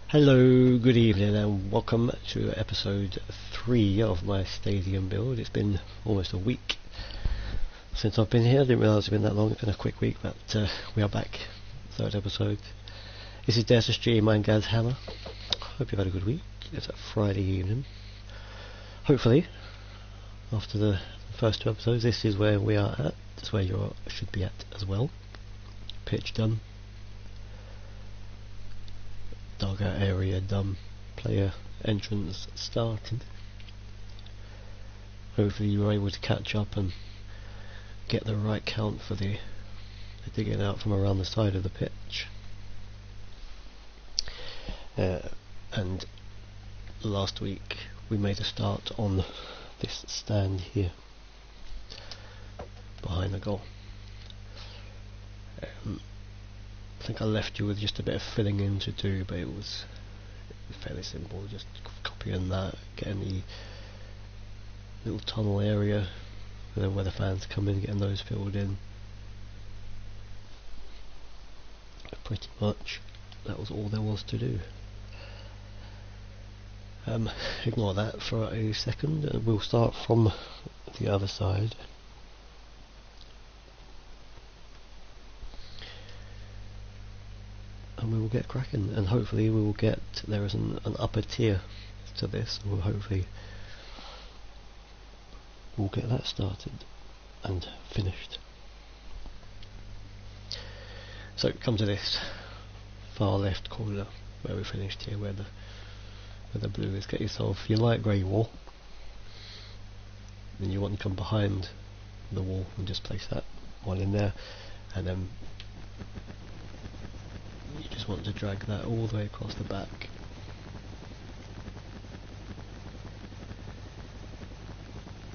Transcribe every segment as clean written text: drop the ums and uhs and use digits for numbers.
Hello, good evening and welcome to episode 3 of my stadium build. It's been almost a week since I've been here. I didn't realise it's been that long. It's been a quick week, but we are back. Third episode. This is Dare to Stream. I'm Gaz Hammer. Hope you've had a good week. It's a Friday evening. Hopefully, after the first 2 episodes, this is where we are at. That's where you should be at as well. Pitch done. Dugout area done. Player entrance started. Hopefully you were able to catch up and get the right count for the digging out from around the side of the pitch. And last week we made a start on this stand here behind the goal. I think I left you with just a bit of filling in to do, but it was fairly simple. Just copying that, getting the little tunnel area where the fans come in, getting those filled in. Pretty much that was all there was to do. Ignore that for a second, and we'll start from the other side. And we will get cracking, and hopefully we will get, there is an upper tier to this, and we'll get that started and finished. So come to this far left corner where we finished here, where the blue is. Get yourself your light grey wall, then you want to come behind the wall and just place that one in there, and then you just want to drag that all the way across the back.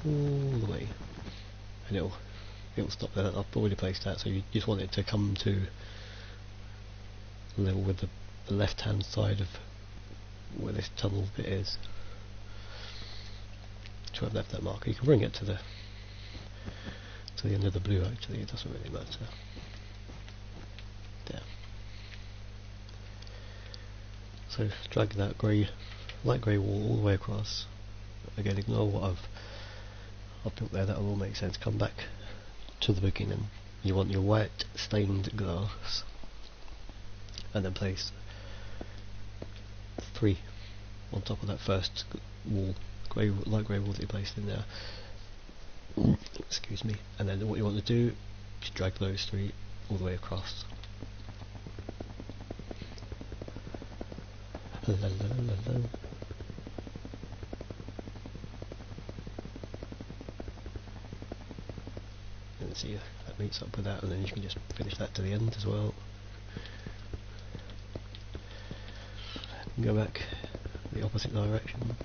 All the way. And it'll stop there. I've already placed that, so you just want it to come to level with the left hand side of where this tunnel bit is. To have left that marker. You can bring it to the end of the blue, actually, it doesn't really matter. There. So drag that light grey wall all the way across. Again, ignore what I've built there, that'll all make sense. Come back to the beginning. You want your white stained glass, and then place 3 on top of that first wall, light grey wall that you placed in there. Excuse me. And then what you want to do is drag those 3 all the way across. And see if that meets up with that, and then you can just finish that to the end as well. And go back the opposite direction.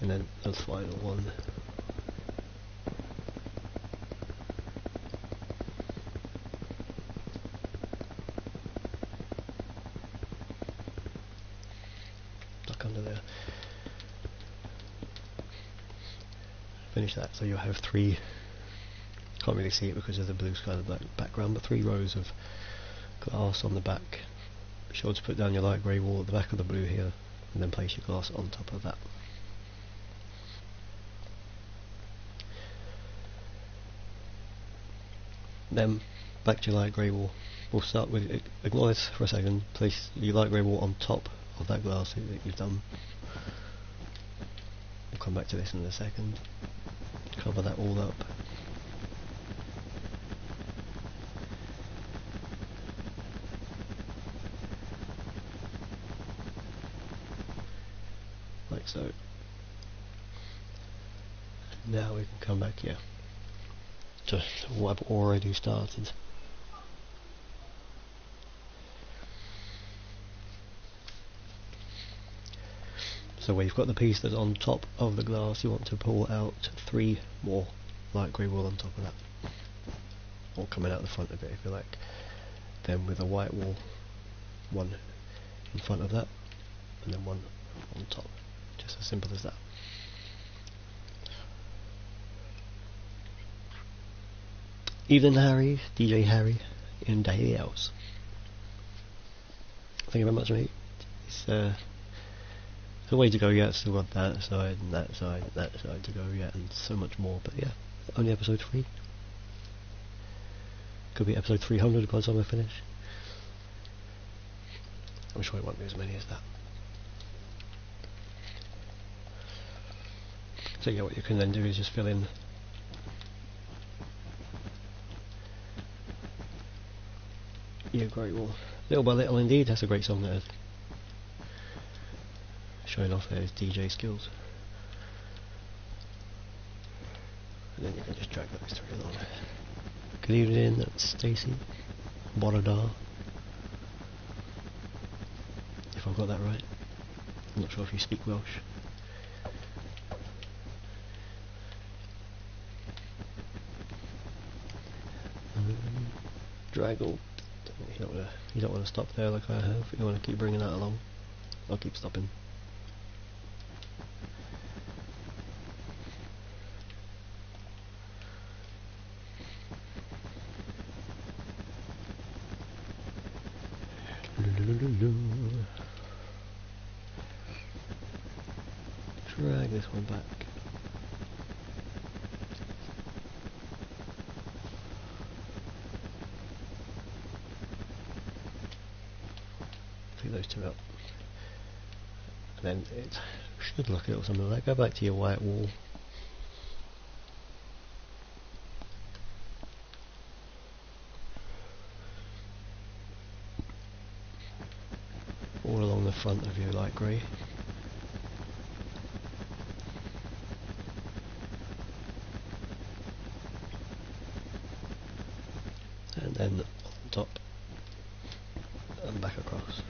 And then the final one. Under there. Finish that, so you'll have 3, can't really see it because of the blue sky in the background, but 3 rows of glass on the back. Be sure to put down your light grey wall at the back of the blue here, and then place your glass on top of that. Then back to your light grey wall. We'll start with, ignore this for a second, place your light grey wall on top of that glass that you've done. We'll come back to this in a second. Cover that all up. Like so. Now we can come back here to what I've already started. So where you've got the piece that's on top of the glass, you want to pull out 3 more light grey wool on top of that, or coming out the front of it if you like. Then with a white wool, 1 in front of that, and then 1 on top. Just as simple as that. Evening Harry, DJ Harry in the house. Thank you very much, mate. It's a way to go yet. Still got that side and that side and that side to go yet, and so much more. But yeah, only episode 3. Could be episode 300 by the time I finish. I'm sure it won't be as many as that. So yeah, what you can then do is just fill in your grey wall. Little by Little indeed, that's a great song that is. Showing off his DJ skills. And then you can just drag those 3 along. Good evening, that's Stacey. Borada. If I've got that right. I'm not sure if you speak Welsh. Draggle. You don't want to stop there like I have. You want to keep bringing that along. I'll keep stopping. Drag this one back. Pick those 2 up. And then it should look a little something like that. Go back to your white wall. All along the front of your light grey. And then on top and back across.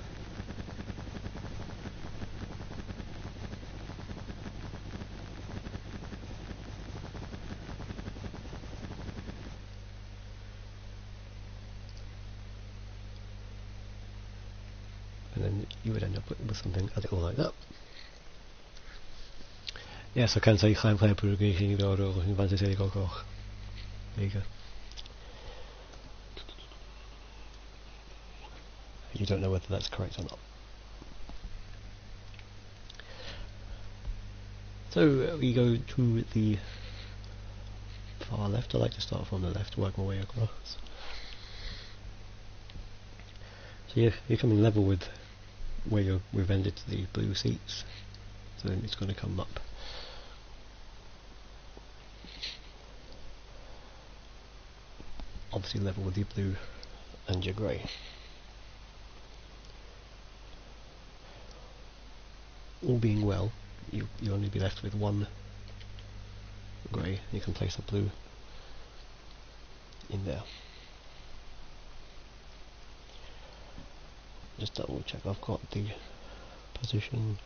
And then you would end up with something a little like that. Yes, I can say klein purging door in van say ook al. You don't know whether that's correct or not. So we go to the far left. I like to start from the left, work my way across. So you're coming level with where we've ended to the blue seats. So then it's going to come up. Obviously level with your blue and your grey. All being well, you only be left with 1 grey. You can place a blue in there. Just double check I've got the position.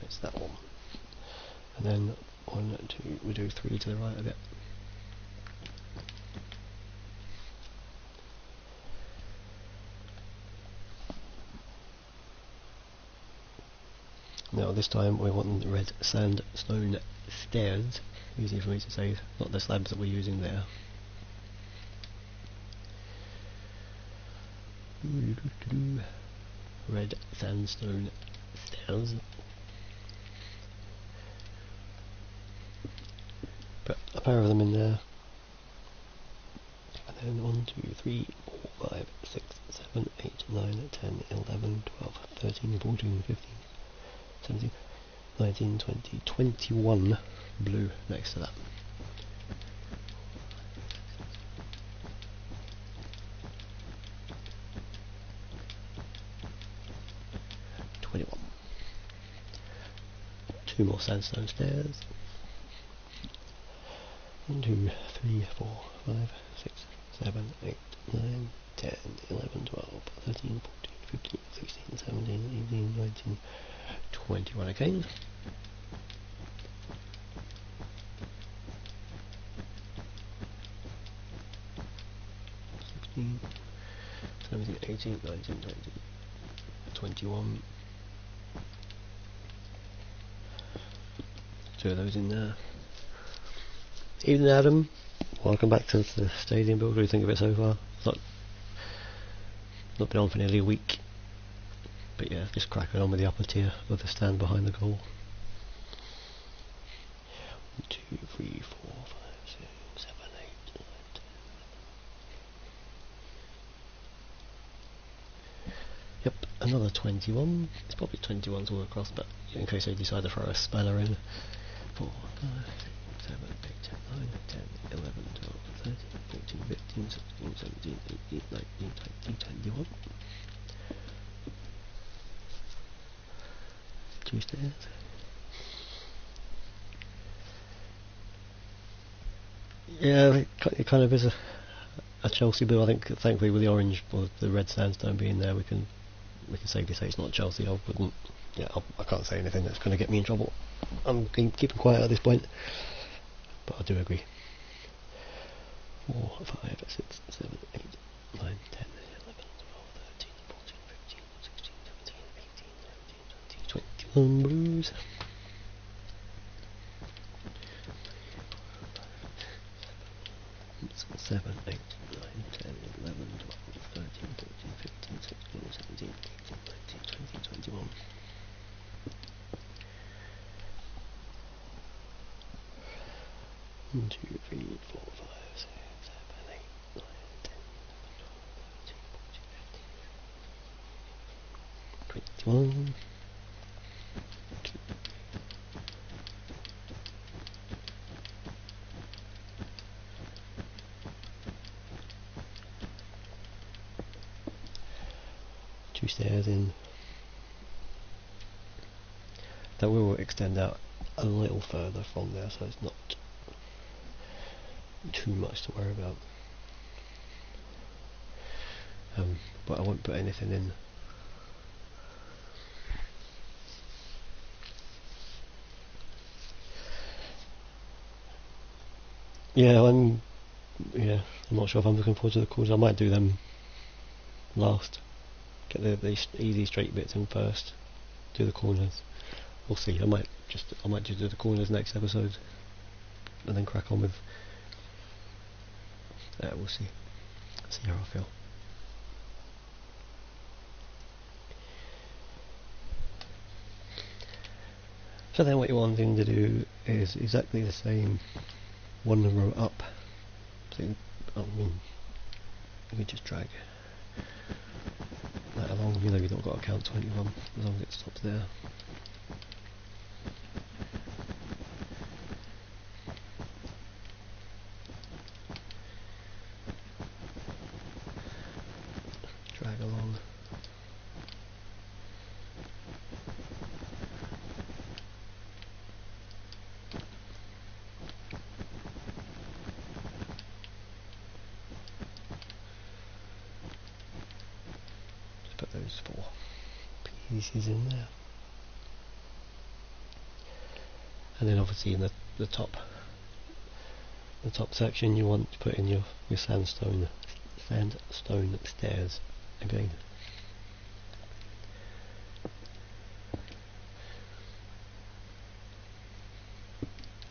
It's that one. And then 1, 2, we do 3 to the right of it. Now this time we want the red sandstone stairs. Easy for me to say, not the slabs that we're using there. Red sandstone stairs. Put a pair of them in there. And then 1, 2, 3, 4, 5, 6, 7, 8, 9, 10, 11, 12, 13, 14, 15, 17, 19, 20, 21 blue next to that. Two more sandstone stairs. 1, 2, 3, 4, 5, 6, 7, 8, 9, 10, 11, 12, 13, 14, 15, 16, 17, 18, 19, 21 again. 16, 17, 18, 19, 20, 21. Two of those in there. Evening, Adam. Welcome back to the stadium build. What do you think of it so far? Not been on for nearly a week. But yeah, just cracking on with the upper tier with the stand behind the goal. 1, 2, 3, 4, 5, 6, 7, 8, 9, 10. Yep, another 21. It's probably 21s all across, but in case they decide to throw a spanner in. 4, 5, 6, 7, 8, 9, 10, 11, 12, 13, 14, 15, 16, 17, 18, 19, 20, 21. Two stairs. Yeah, it kind of is a Chelsea build. I think thankfully with the orange or the red sandstone being there, we can safely say it's not Chelsea. I can't say anything that's going to get me in trouble. I'm keeping quiet at this point, but I do agree. 4, 5, 6, 7, 8, 9, 10, 11, 12, 13, 14, 15, 16, 17, 18, 19, 20, 21 blues. 7, 8, 9, 10, 11, 12, 13, 14, 15, 16, 17, 18, 19, 20, 21. 1, 2, 3, 4, 5, 6, 7, 8, 9, 10, 11, 12, 13, 14, 15, 21. Two stairs in. That will extend out a little further from there, so it's not too much to worry about. But I won't put anything in. I'm not sure if I'm looking forward to the corners. I might do them last. Get the easy straight bits in first. Do the corners. We'll see. I might just do the corners next episode, and then crack on with. We'll see. See how I feel. So then, what you're wanting to do is exactly the same, one row up. So you can just drag that along. You don't got to count 21 as long as it stops there. Drag along. Just put those 4 pieces in there. And then obviously in the top section you want to put in your sandstone stairs again.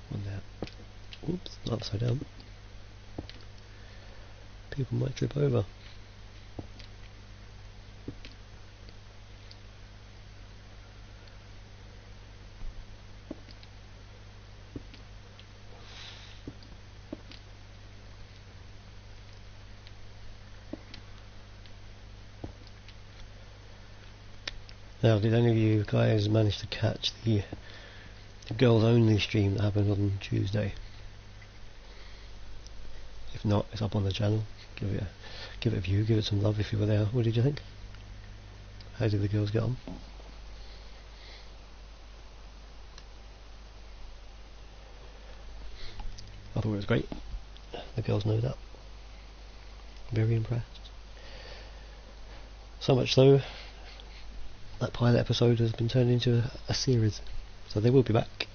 One there. Oops, upside down. People might trip over. Now, did any of you guys manage to catch the girls only stream that happened on Tuesday? If not, it's up on the channel. Give it a view, give it some love if you were there. What did you think? How did the girls get on? I thought it was great. The girls know that. Very impressed. So much so, that pilot episode has been turned into a series, so they will be back.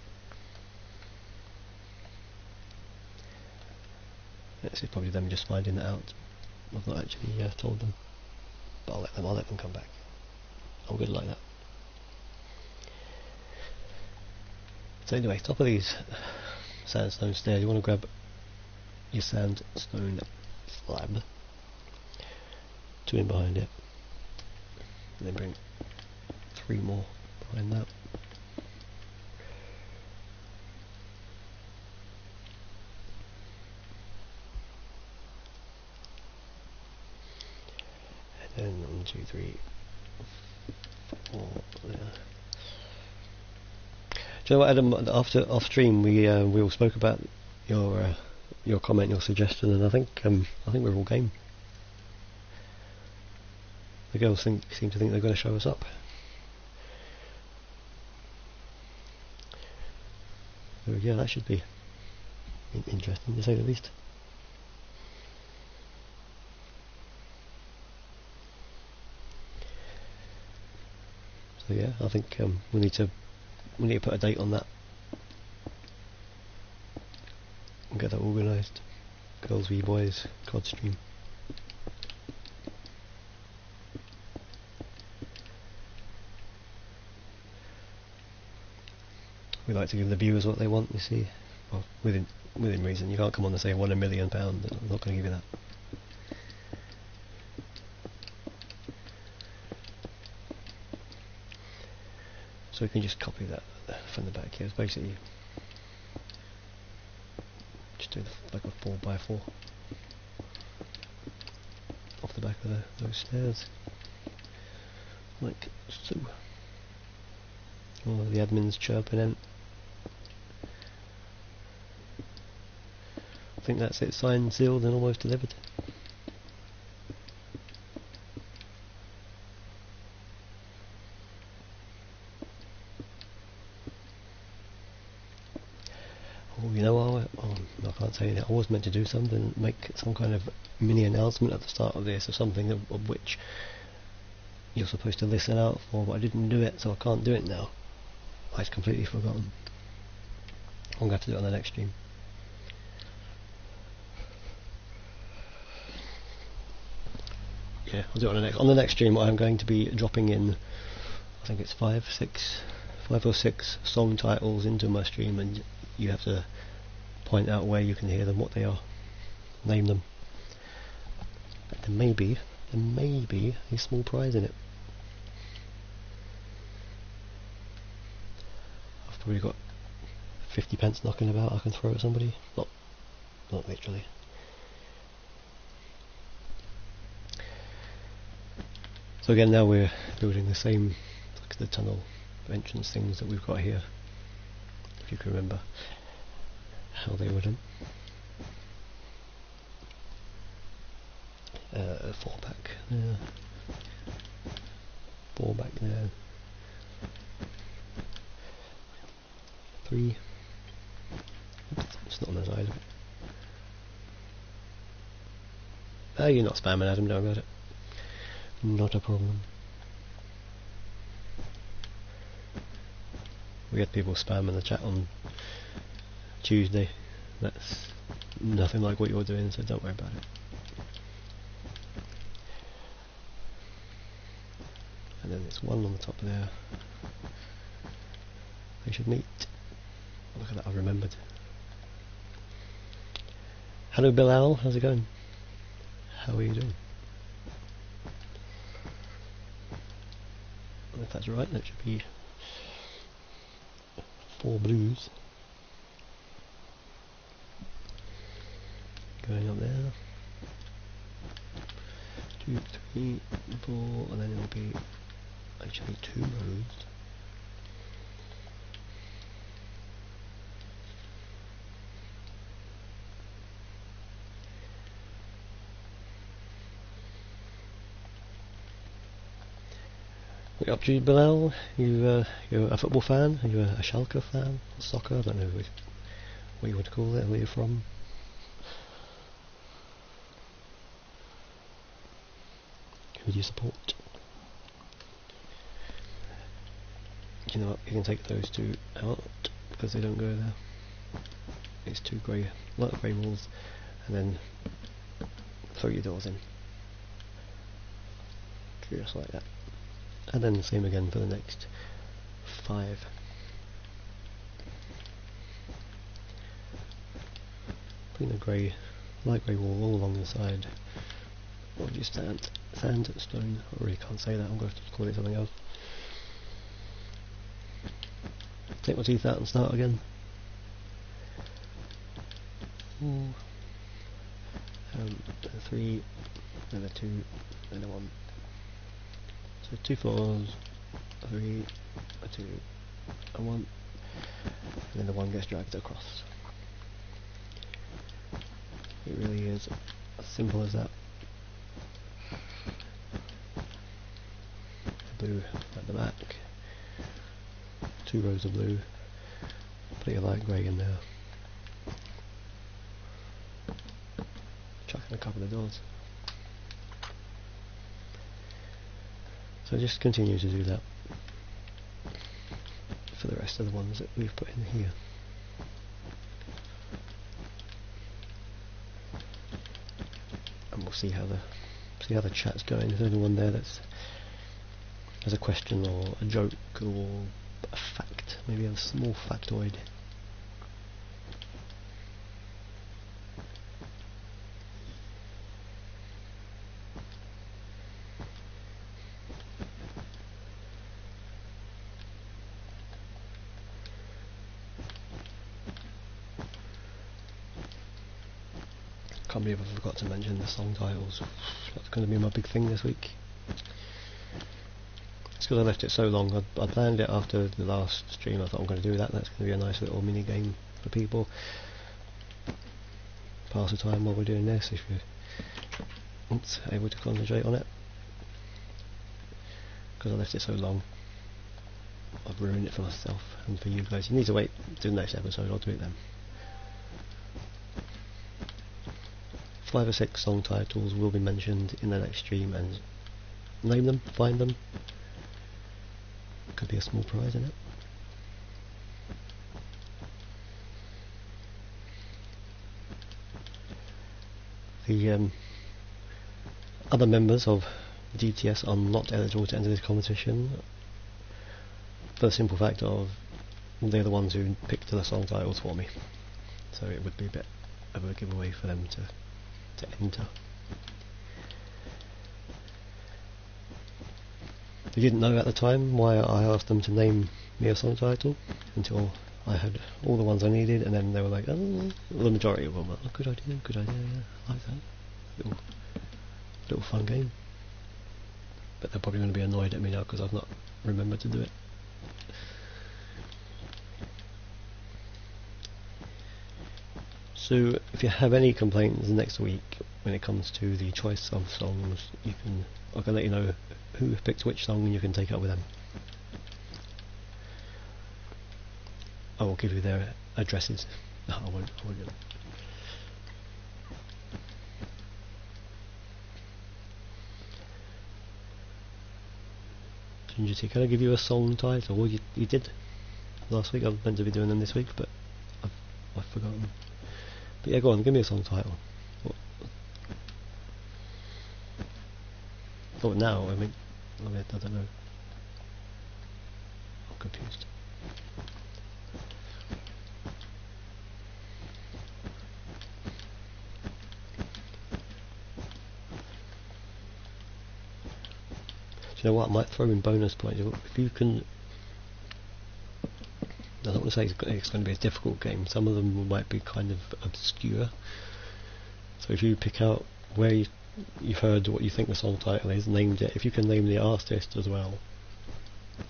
This is probably them just finding that out. I've not actually told them, but I'll let them come back. I'm good like that. So anyway, top of these sandstone stairs, you want to grab your sandstone slab, 2 in behind it, and then bring 3 more behind that. And then 1, 2, 3, 4 there. Do you know what, Adam? After off stream, we all spoke about your comment, your suggestion, and I think we're all game. The girls seem to think they're going to show us up. So yeah, that should be interesting to say the least. So yeah, I think we need to put a date on that and get that organised. Girls v boys COD stream. We like to give the viewers what they want, you see. Well, within reason. You can't come on and say £1 million. I'm not going to give you that. So we can just copy that from the back here. It's basically just do like a 4x4 off the back of those stairs, like so. Oh, the admin's chirping in. I think that's it, signed, sealed and almost delivered. Oh, you know, I can't say that. I was meant to do something, make some kind of mini announcement at the start of this, or something of which you're supposed to listen out for, but I didn't do it, so I can't do it now. I'd completely forgotten. I'm going to have to do it on the next stream. Yeah, I'll do it on the next stream. I'm going to be dropping in, I think it's 5 or 6 song titles into my stream, and you have to point out where you can hear them, what they are, name them. But there may be a small prize in it. I've probably got 50 pence knocking about I can throw at somebody. Not literally. So again, now we're building the same, like the tunnel entrance things that we've got here, if you can remember how they were done. 4 back there, 4 back there, 3, it's not on the side of it. You're not spamming, Adam, don't worry about it. Not a problem. We had people spam in the chat on Tuesday. That's nothing like what you're doing, so don't worry about it. And then there's 1 on the top there. They should meet. Look at that, I've remembered. Hello Bilal, how's it going? How are you doing? If that's right, that should be 4 blues going up there. 2, 3, 4, and then it will be actually 2 rows. What up, Jude Bilal? You're a football fan? Are you a Schalke fan? Soccer? I don't know what you would call it, where you're from. Who do you support? you know what, you can take those two out because they don't go there. It's two grey, light grey walls, and then throw your doors in. Just like that. And then the same again for the next 5. Putting a grey, light grey wall all along the side. What would you sandstone? I really can't say that, I'm going to have to call it something else. Take my teeth out and start again. 3, then a 2, then a 1. So 2 floors, 3, a 2, a 1, and then the 1 gets dragged across. It really is as simple as that. Blue at the back, 2 rows of blue, put your light grey in there, chuck in a couple of doors. So just continue to do that for the rest of the ones that we've put in here. And we'll see how the chat's going. If there's anyone there that's has a question or a joke or a fact, maybe a small factoid. Can't believe I forgot to mention the song titles. That's going to be my big thing this week. It's because I left it so long. I planned it after the last stream. I thought I'm going to do that. That's going to be a nice little mini game for people. Pass the time while we're doing this, if you're able to concentrate on it. Because I left it so long, I've ruined it for myself and for you guys. You need to wait to the next episode. I'll do it then. 5 or 6 song titles will be mentioned in the next stream, and name them, find them. Could be a small prize in it. The other members of DTS are not eligible to enter this competition for the simple fact of they're the ones who picked the song titles for me, so it would be a bit of a giveaway for them to enter. They didn't know at the time why I asked them to name me a song title until I had all the ones I needed, and then they were like, oh, the majority of them were, oh, good idea, yeah, I like that. Little fun game. But they're probably going to be annoyed at me now because I've not remembered to do it. So if you have any complaints next week when it comes to the choice of songs, I can let you know who picked which song and you can take it up with them. I will give you their addresses. No, I won't do that. Ginger Tea, can I give you a song title? Well, you did last week. I was meant to be doing them this week, but I've forgotten. But yeah, go on, give me a song title. Oh, now, I don't know. I'm confused. Do you know what? I might throw in bonus points. If you can... I don't want to say it's going to be a difficult game. Some of them might be kind of obscure. So if you pick out where you've heard what you think the song title is, named it. If you can name the artist as well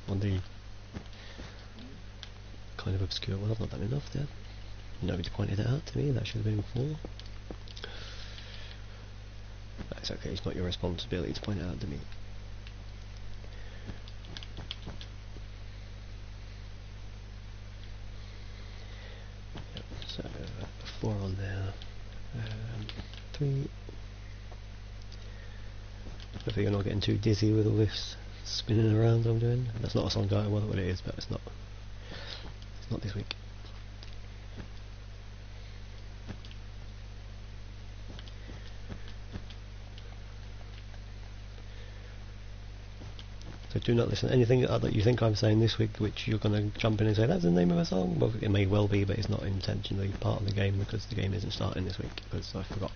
on the kind of obscure one, I've not done enough there. Nobody pointed it out to me. That should have been 4. That's okay. It's not your responsibility to point it out to me. So 4 on there, 3. Hopefully you're not getting too dizzy with all this spinning around I'm doing. That's not a song title, I wonder what it is, but it's not this week. So do not listen to anything that you think I'm saying this week which you're going to jump in and say that's the name of a song. Well, it may well be, but it's not intentionally part of the game because the game isn't starting this week because I forgot.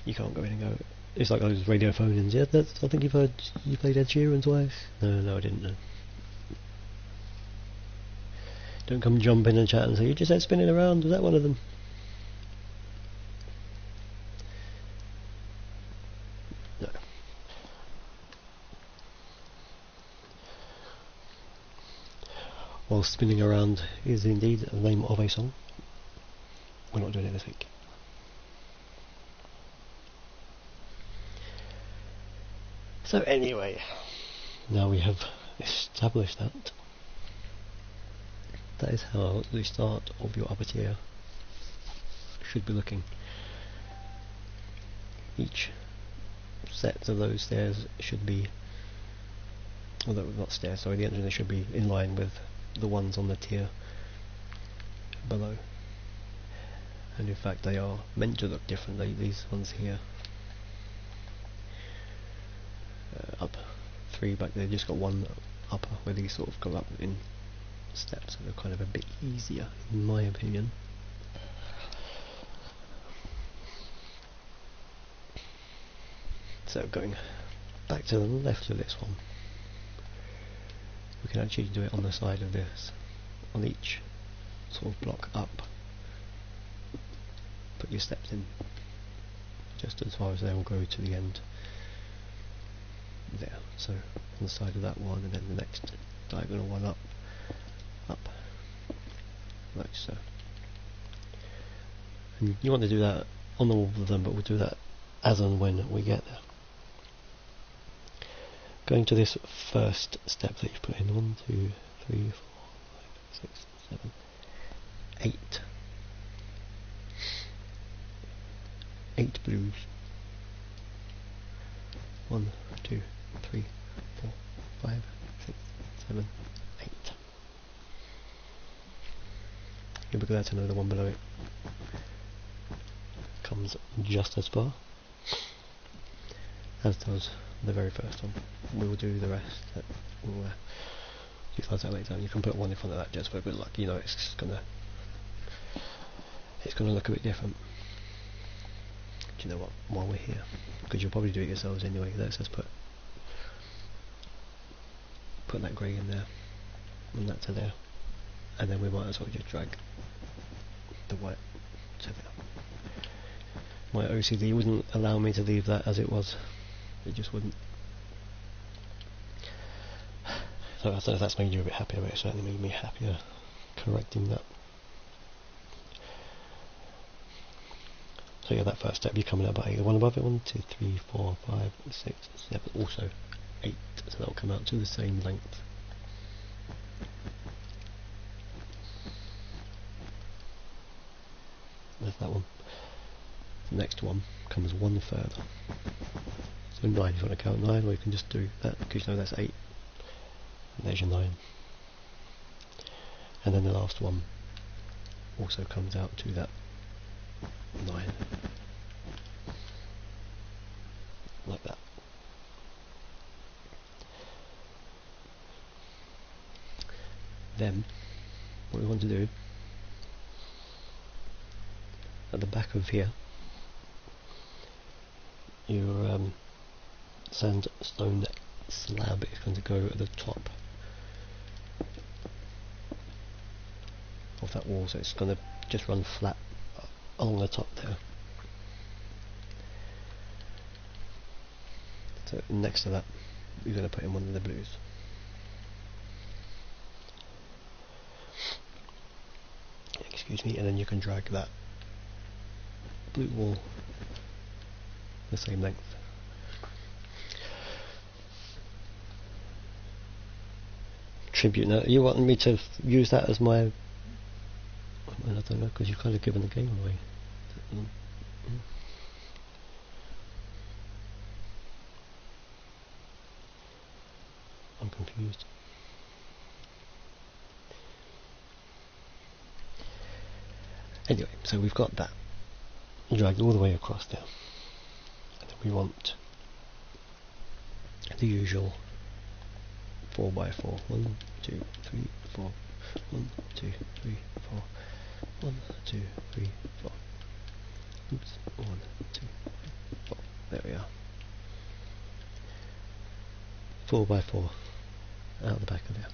You can't go in and go, it's like those radio phone-ins. Yeah, I think you played Ed Sheeran twice. No, I didn't know. Don't come jump in and chat and say, you just said spinning around, was that one of them? No. While spinning around is indeed the name of a song, we're not doing it this week. So anyway, now we have established that is how the start of your upper tier should be looking. Each set of those stairs should be, although not stairs, sorry, the entrance should be in line with the ones on the tier below. And in fact they are meant to look differently, these ones here. Up 3 back there, just got one upper where these sort of go up in steps, so they're kind of a bit easier in my opinion. So going back to the left of this one, we can actually do it on the side of this, on each sort of block up. Put your steps in just as far as they will go to the end there, so on the side of that one, and then the next diagonal one up, like so. And you want to do that on all of them, but we'll do that as and when we get there. Going to this first step that you've put in, 1, 2, 3, 4, 5, 6, 7, 8. 8 blues. 1, 2, 3, 4, 5, 6, 7, 8. You'll be glad to know the one below it comes just as far, as does the very first one. We will do the rest. We'll utilize that later. You can put one in front of that just for a bit of luck. You know it's gonna look a bit different. Do you know what? While we're here, because you'll probably do it yourselves anyway. Let's just put that grey in there, and that to there, and then we might as well just drag the white to there. My OCD wouldn't allow me to leave that as it was. It just wouldn't. So I don't know if that's made you a bit happier, but it certainly made me happier correcting that. So yeah, that first step, you're coming up by 8. The one above it, 1, 2, 3, 4, 5, 6, 7, also 8. So that'll come out to the same length. There's that one. The next one comes one further. So 9, if you want to count 9, or you can just do that, because you know that's 8. And there's your 9. And then the last one also comes out to that 9. Like that. Then, what we want to do, at the back of here, your sandstone slab is going to go at the top of that wall, so it's going to just run flat along the top there. So next to that, you're going to put in one of the blues. Excuse me, and then you can drag that blue wall the same length. Tribute. Now, you want me to use that as my... I don't know, because you've kind of given the game away. confused. Anyway, so we've got that dragged all the way across now, and then we want the usual 4x4. 1, 2, 3, 4. 1, 2, 3, 4. 1, 2, 3, 4. Oops. 1, 2, 3, 4. There we are. 4x4 out the back of there.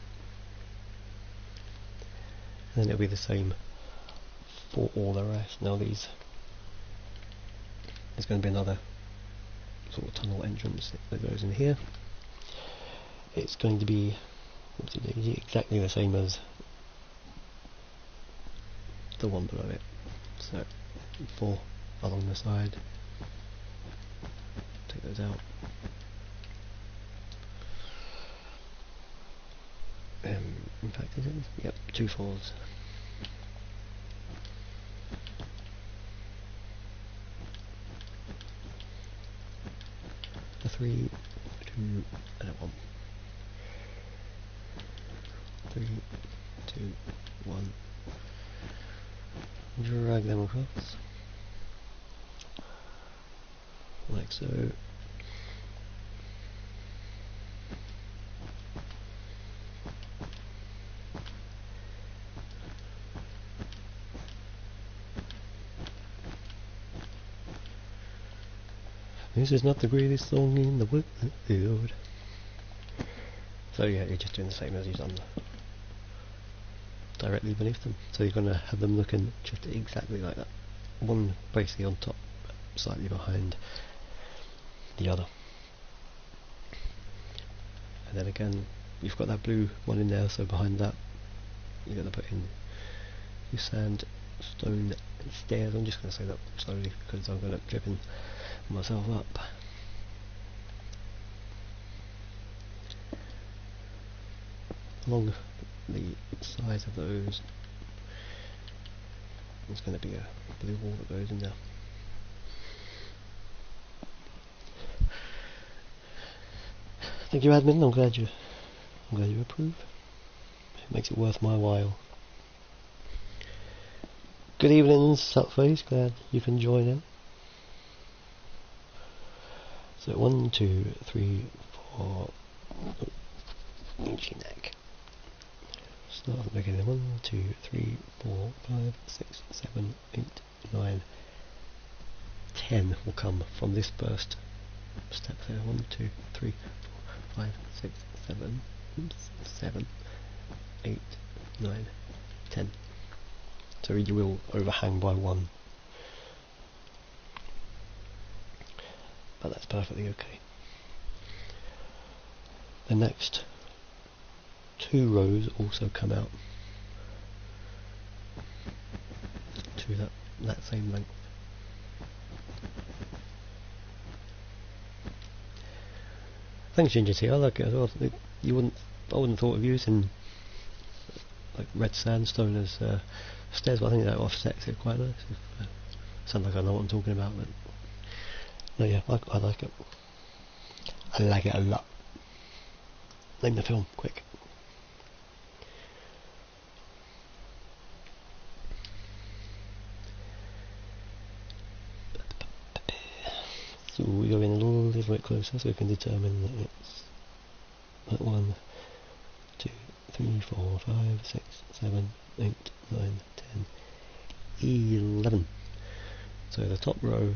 And then it'll be the same for all the rest. Now there's going to be another sort of tunnel entrance that goes in here. It's going to be exactly the same as the one below it. So 4 along the side. Take those out. In fact, is it? Yep, 2 4s. A 3, 2, and a 1. 3, 2, 1. Drag them across, like so. This is not the greatest song in the world. So yeah, you're just doing the same as you've done directly beneath them. So you're going to have them looking just exactly like that. One basically on top, slightly behind the other. And then again, you've got that blue one in there, so behind that you're going to put in your sandstone stairs. I'm just going to say that slowly because I'm going to tripping myself up. Along the sides of those, there's going to be a blue wall that goes in there. Thank you, admin. I'm glad you approve. It makes it worth my while. Good evening, Subface. Glad you can join in. So 1, 2, 3, 4. Itchy neck. Start at the beginning. 1, 2, 3, 4, 5, 6, 7, 8, 9, 10 will come from this first step there. 1, 2, 3, 4, 5, 6, 7, 7, 8, 9, 10. So you will overhang by 1. But that's perfectly okay. The next 2 rows also come out to that same length. Thanks, Ginger Tea. I like it as well. I wouldn't have thought of using like red sandstone as stairs, but I think that offsets it quite nice. Sounds like I know what I'm talking about, but no, yeah, I like it. I like it a lot. Name the film, quick. So we go in a little bit closer so we can determine that it's like 1, 2, 3, 4, 5, 6, 7, 8, 9, 10, 11. So the top row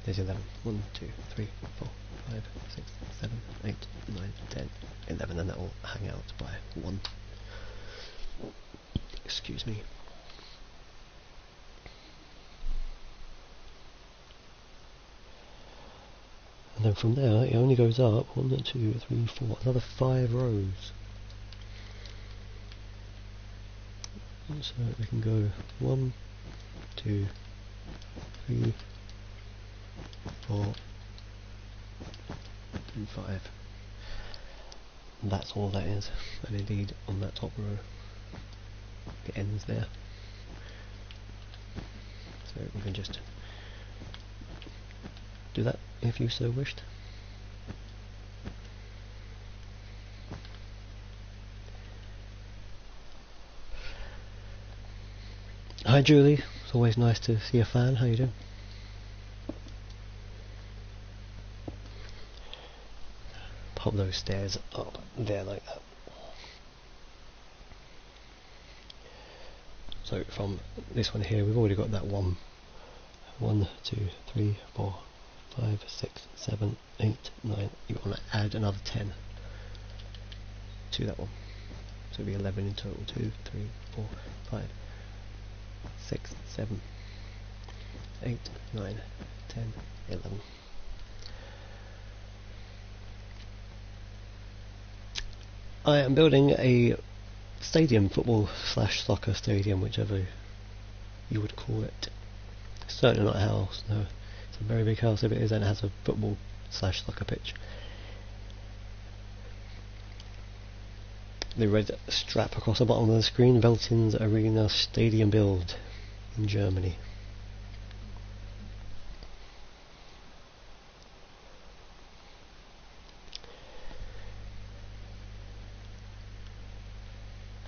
is 11. 1, 2, 3, 4, 5, 6, 7, 8, 9, 10, 11, and that will hang out by 1. Excuse me. And then from there it only goes up 1, 2, 3, 4, another 5 rows. So we can go 1, 2, 3, 4, and 5. And that's all that is. And indeed on that top row it ends there. So we can just do that if you so wished. Hi Julie, it's always nice to see a fan. How you doing? Pop those stairs up there like that. So from this one here, we've already got that 1, 2, 3, 4, 5, 6, 7, 8, 9. You want to add another 10 to that one. So it'll be 11 in total. 2, 3, 4, 5, 6, 7, 8, 9, 10, 11. I am building a stadium, football / soccer stadium, whichever you would call it. It's certainly not a house, no. It's a very big house if it is, and it has a football / soccer pitch. The red strap across the bottom of the screen, Veltins Arena stadium build in Germany.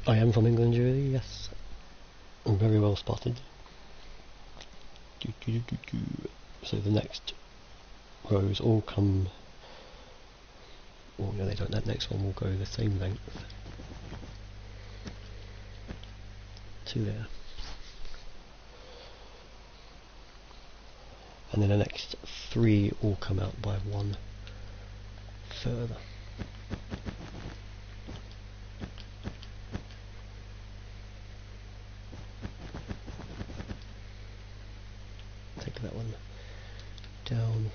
I am from England, Julie, yes. Very well spotted. So the next rows all come... Oh no, they don't. That next one will go the same length to there. And then the next 3 all come out by 1 further. Take that one down.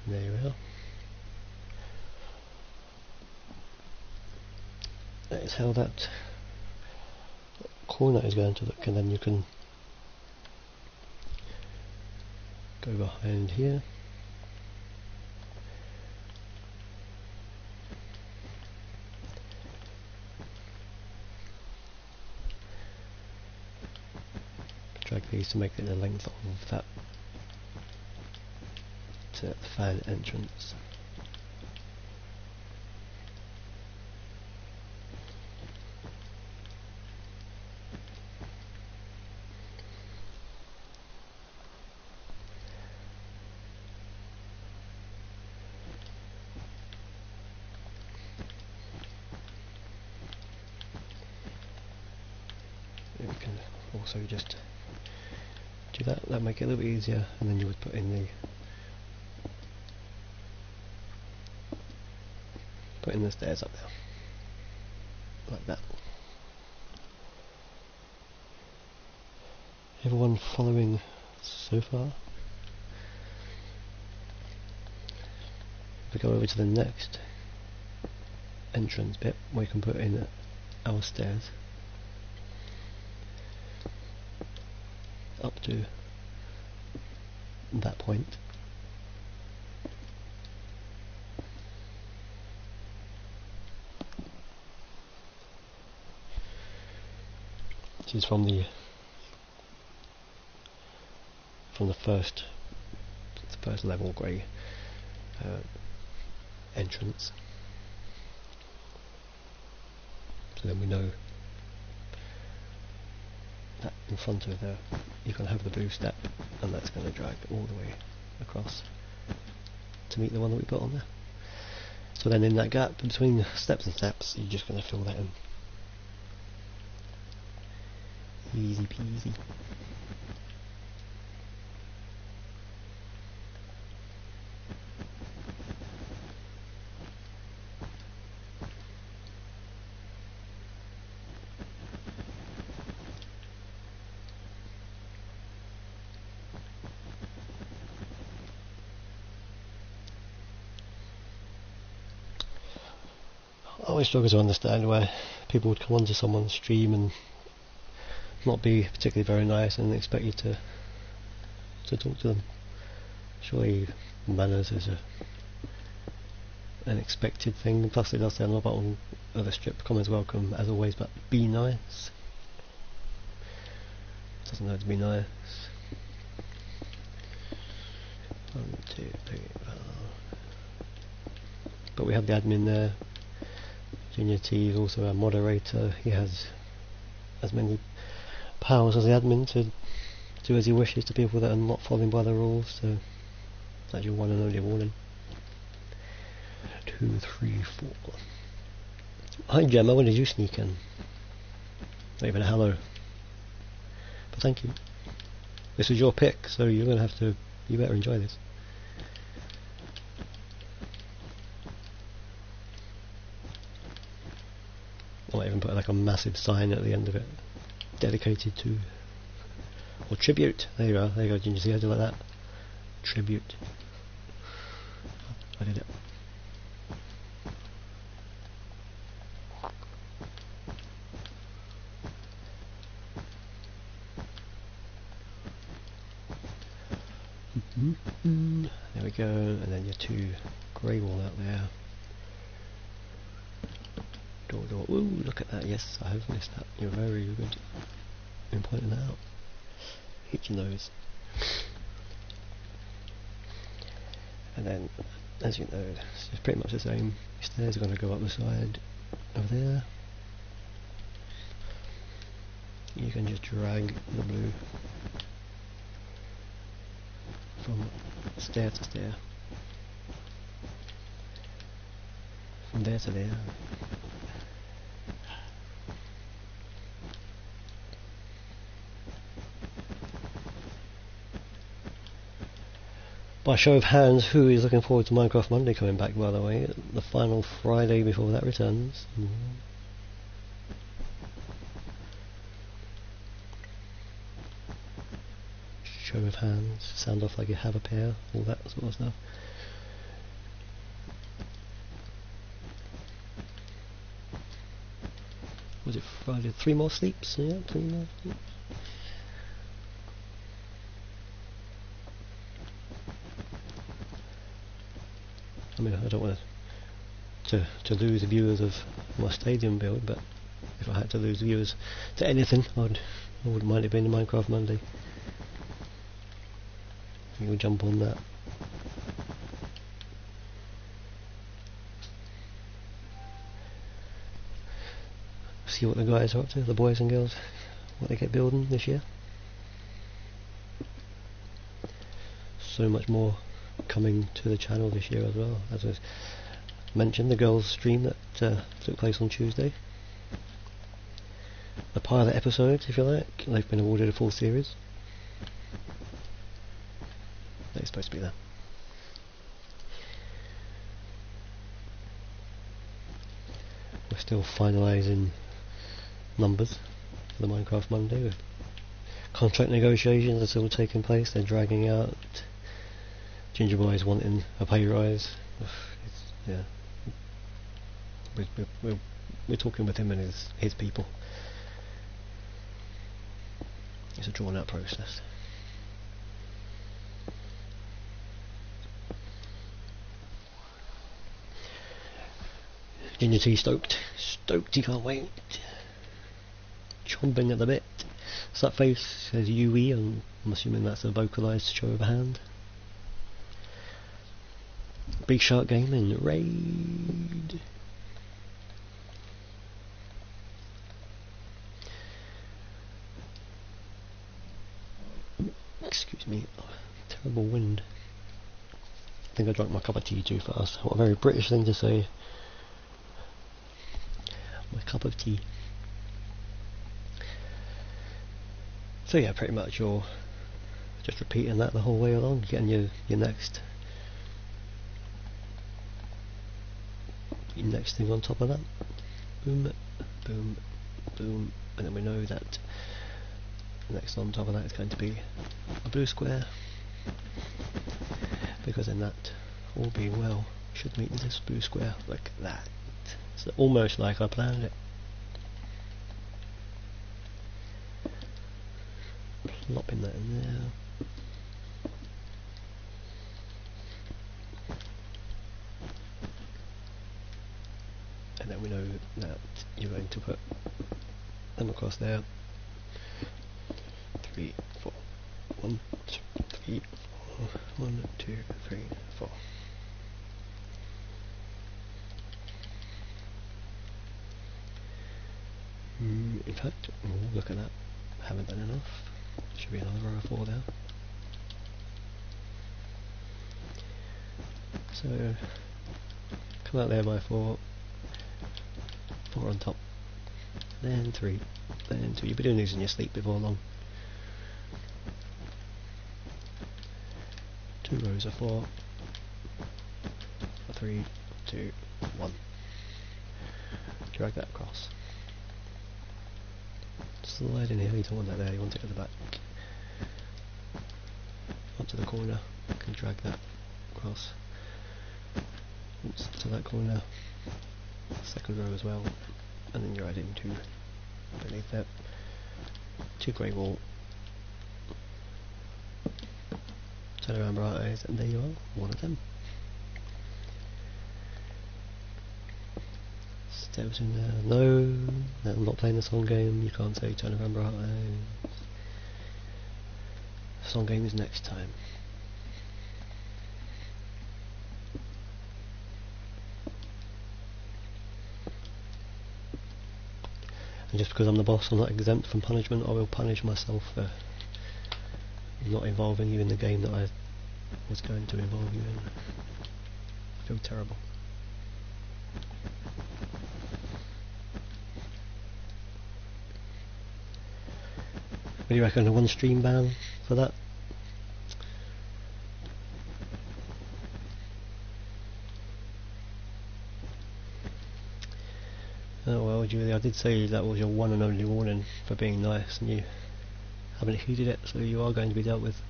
There you are. That is how that corner is going to look, and then you can go behind here. Drag these to make it the length of that fan entrance. We can also just do that. That'll make it a little bit easier, and then you would put in the stairs up there, like that. Everyone following so far? If we go over to the next entrance bit, we can put in our stairs up to that point. This is from the first level grey entrance. So then we know that in front of there you can have the blue step, and that's going to drag all the way across to meet the one that we put on there. So then in that gap between steps and steps, you're just going to fill that in. Easy peasy. I always struggle to understand why people would come onto someone's stream and not be particularly very nice and expect you to talk to them. Surely manners is an expected thing. Plus it does say on the bottom of the strip, comments welcome as always, but be nice. Doesn't have to be nice. 1, 2, 3, 4. But we have the admin there. Junior T is also our moderator. He has as many powers as the admin to do as he wishes to people that are not following by the rules, so that's your one and only warning. 2, 3, 4. Hi Gemma, when did you sneak in? Not even a hello. But thank you. This was your pick, so you're gonna have to, you better enjoy this. I might even put like a massive sign at the end of it, dedicated to, or tribute. There you are, there you go, Ginger, see how I do like that? Tribute. I did it. There we go, and then your 2 grey wall out there. Door. Ooh, look at that. Yes, I have missed that. You're very good in pointing that out. Hit your nose. And then, as you know, it's pretty much the same. Stairs are going to go up the side over there. You can just drag the blue from stair to stair, from there to there. By show of hands, who is looking forward to Minecraft Monday coming back, by the way? The final Friday before that returns. Show of hands, sound off like you have a pair, all that sort of stuff. Was it Friday? 3 more sleeps? Yeah, 3 more sleeps. I mean, I don't want to lose viewers of my stadium build, but if I had to lose viewers to anything, I wouldn't mind it being a Minecraft Monday. We'll jump on that. See what the guys are up to, the boys and girls, what they get building this year. So much more coming to the channel this year as well. As I mentioned, the girls stream that took place on Tuesday, the pilot episode, if you like, they've been awarded a full series. They're supposed to be there. We're still finalising numbers for the Minecraft Monday. With contract negotiations are still taking place, they're dragging out. Ginger Boy's wanting a pay rise. Yeah, we're talking with him and his people. It's a drawn out process. Ginger T stoked, he can't wait. Chomping at the bit. So that face says UE, and I'm assuming that's a vocalised show of a hand. Big Shark Gaming raid. Excuse me, terrible wind. I think I drank my cup of tea too fast. What a very British thing to say. My cup of tea. So yeah, pretty much you're just repeating that the whole way along, getting your next thing on top of that. Boom, boom, boom, and then we know that the next on top of that is going to be a blue square, because then that, all being well, should meet this blue square like that. So almost like I planned it. Plopping that in there. And then we know that you're going to put them across there. 3, 4. 1, 2, 3, 4. 1, 2, 3, 4. look at that. Haven't done enough. Should be another row of 4 there. So come out there by 4. 4 on top. Then 3. Then 2. You'll be doing these in your sleep before long. 2 rows of 4. 3, 2, 1. Drag that across. Slide in here, you don't want that there, you want it at the back. Onto the corner, you can drag that across. Oops, to that corner. Second row as well. And then you're adding 2 beneath that. 2 grey wall. Turn around bright eyes, and there you are, one of them. Steps in there. No, I'm not playing the song game. You can't say turn around bright eyes. Song game is next time. And just because I'm the boss, I'm not exempt from punishment. I will punish myself for not involving you in the game that I was going to involve you in. I feel terrible. What do you reckon, a 1 stream ban for that? Oh well, Julie, I did say that was your one and only warning for being nice, and you haven't heeded it, so you are going to be dealt with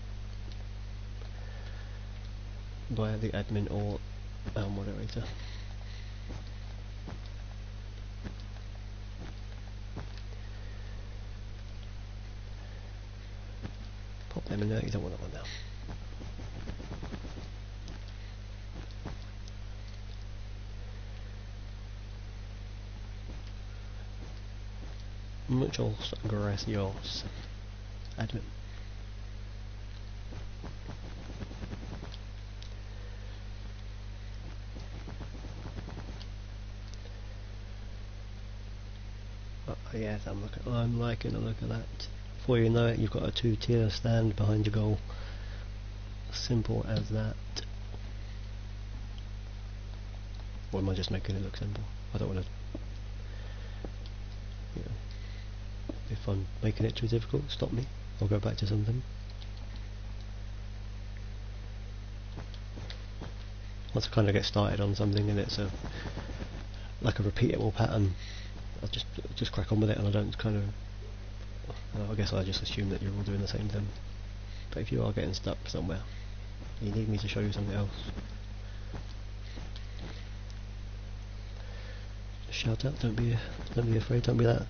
by the admin or our moderator. Pop them in there, you don't want that one now. Muchos gracias, admin. Yes, I'm liking the look of that. Before you know it, you've got a 2-tier stand behind your goal. Simple as that. Or am I just making it look simple? I don't want to. You know, if I'm making it too difficult, stop me. I'll go back to something. Once I kind of get started on something and it's like a repeatable pattern, I just crack on with it, and I don't kind of. I guess I just assume that you're all doing the same thing. But if you are getting stuck somewhere, you need me to show you something else, just shout out. Don't be afraid. Don't be that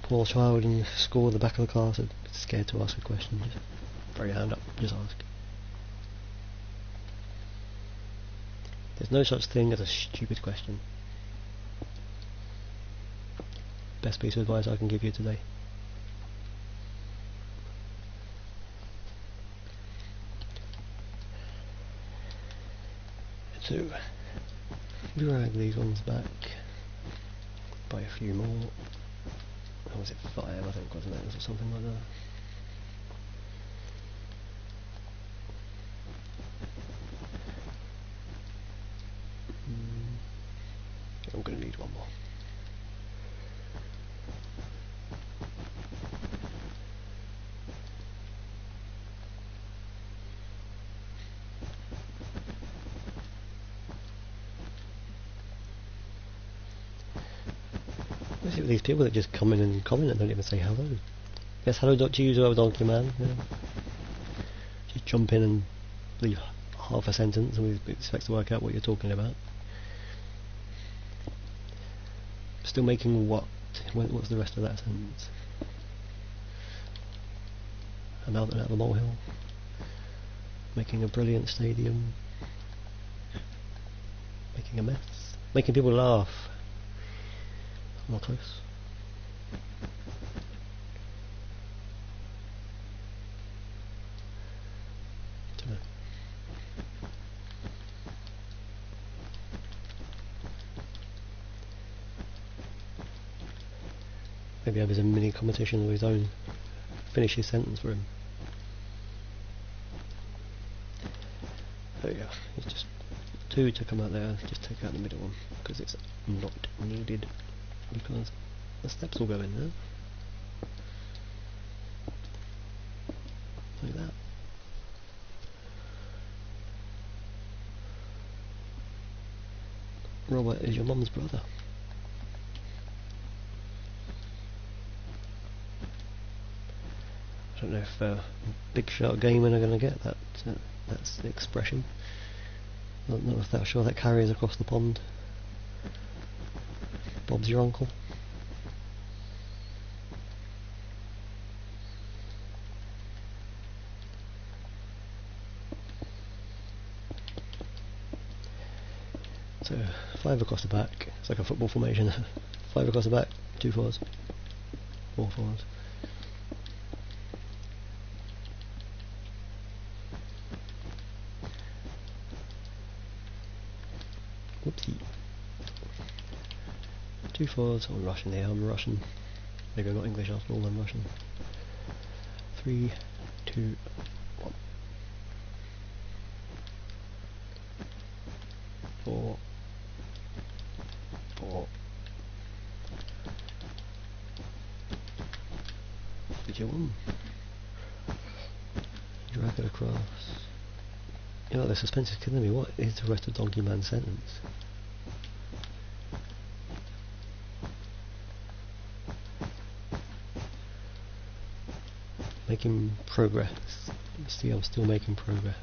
poor child in school at the back of the class that's scared to ask a question. Just throw your hand up. Just ask. There's no such thing as a stupid question. Best piece of advice I can give you today. So, drag these ones back by a few more. Or was it 5, I think, wasn't it? Was it something like that? I'm going to need one more. What's it with these people that just come in and comment and don't even say hello? Yes, hello to you as well, donkey man. Yeah. Just jump in and leave half a sentence and we expect to work out what you're talking about. Still making what? What's the rest of that sentence? A mountain out of a molehill. Making a brilliant stadium. Making a mess. Making people laugh. More close. Dunno. maybe have as a mini competition of his own. Finish his sentence for him. So yeah, it's just 2 to come out there, just take out the middle one, because it's not needed, because the steps will go in there. Like that. Robert is your mum's brother. I don't know if Big Shark Gaming are going to get that. That's the expression. Not if they're sure that carries across the pond. Bob's your uncle. So 5 across the back. It's like a football formation. 5 across the back, 2 forwards, 4 forwards. Whoopsie. 2 forwards. I'm Russian here. I'm Russian. Maybe I'm not English after all. I'm Russian. 3, 2, 1. 4, 4. Did you win? Drag it across. You know, the suspense is killing me. What is the rest of Donkey Man's sentence? Making progress. See, I'm still making progress.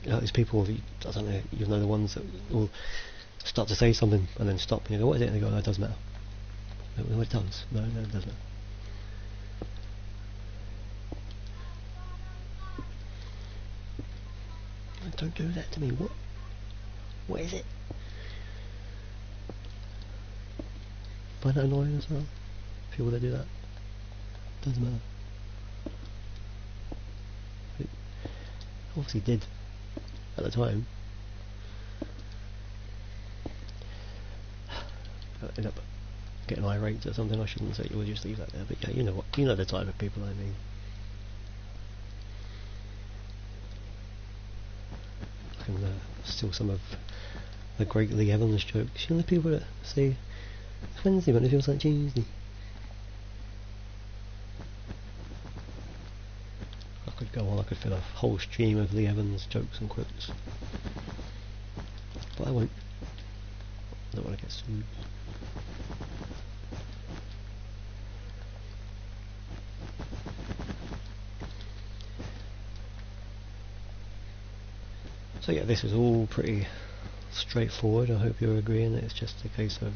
You know, these people, I don't know, you know, the ones that will start to say something and then stop and you go, what is it? And they go, no, it doesn't matter. No, it does. No, it doesn't. Don't do that to me. What is it? Find that annoying as well? People that do that. Doesn't matter. It obviously did at the time. I end up getting irate at something I shouldn't say. You'll just leave that there. But yeah, you know what? You know the type of people I mean. I can steal some of the great Lee Evans jokes. You know the people that say it's Wednesday but it feels like Tuesday. I could go on, I could fill a whole stream of Lee Evans jokes and quotes. But I won't. I don't want to get sued. So yeah, this is all pretty straightforward. I hope you're agreeing that it's just a case of,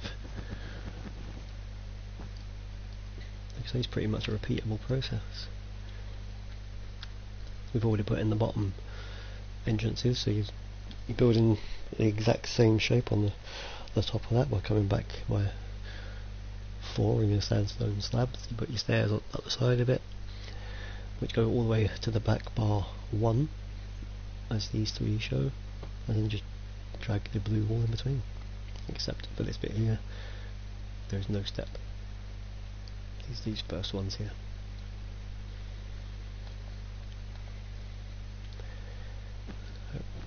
like I say, it's pretty much a repeatable process. We've already put in the bottom entrances, so you're building the exact same shape on the top of that by coming back by 4 in your sandstone slabs. You put your stairs up the side of it, which go all the way to the back bar 1, as these 3 show, and then just drag the blue wall in between. Except for this bit here, there is no step. These first ones here.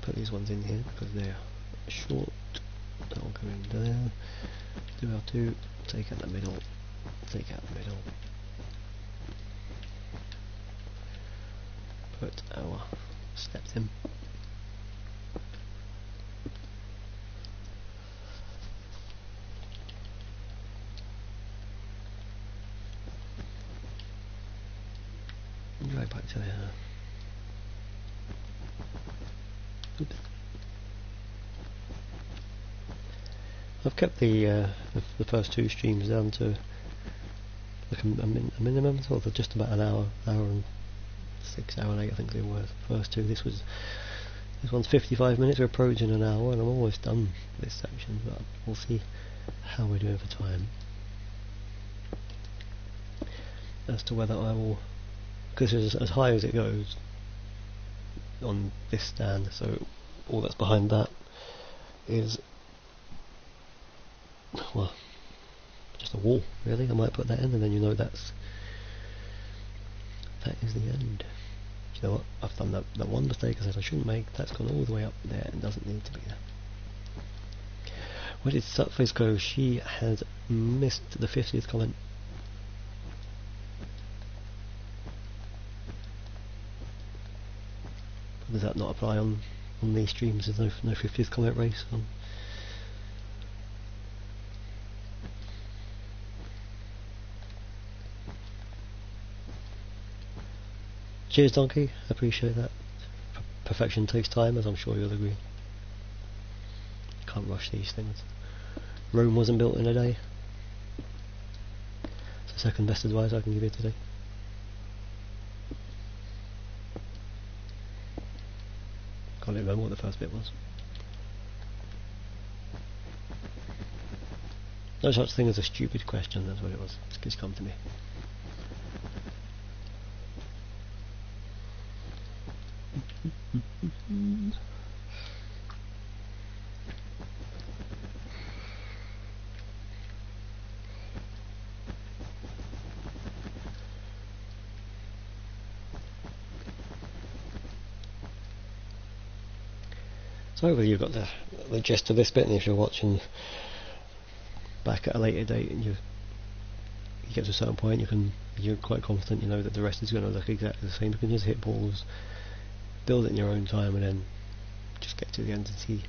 Put these ones in here because they're short. That will go in there. Do our 2. Take out the middle. Take out the middle. Put our steps in. Drag back to there. Oops. I've kept the first 2 streams down to like a minimum, sort of just about an hour and 6, hour and 8 I think they were. The first 2. This one's 55 minutes. We're approaching an hour, and I'm almost done this section. But we'll see how we're doing for time as to whether I will because it's as high as it goes on this stand, so all that's behind that is, well, just a wall really. I might put that in and then you know that is the end. You know what, I've done that one mistake I said I shouldn't make. That's gone all the way up there and doesn't need to be there. Where did Sutface go? She had missed the 50th comment. Does that not apply on these streams? There's no 50th comment race on. Cheers, Donkey. Appreciate that. Perfection takes time, as I'm sure you'll agree. Can't rush these things. Rome wasn't built in a day. It's the second best advice I can give you today. Can't remember what the first bit was. No such thing as a stupid question, that's what it was. It's come to me. So hopefully you've got the gist of this bit, and if you're watching back at a later date and you get to a certain point, you're quite confident, you know that the rest is going to look exactly the same. You can just hit pause, build it in your own time, and then just get to the end and see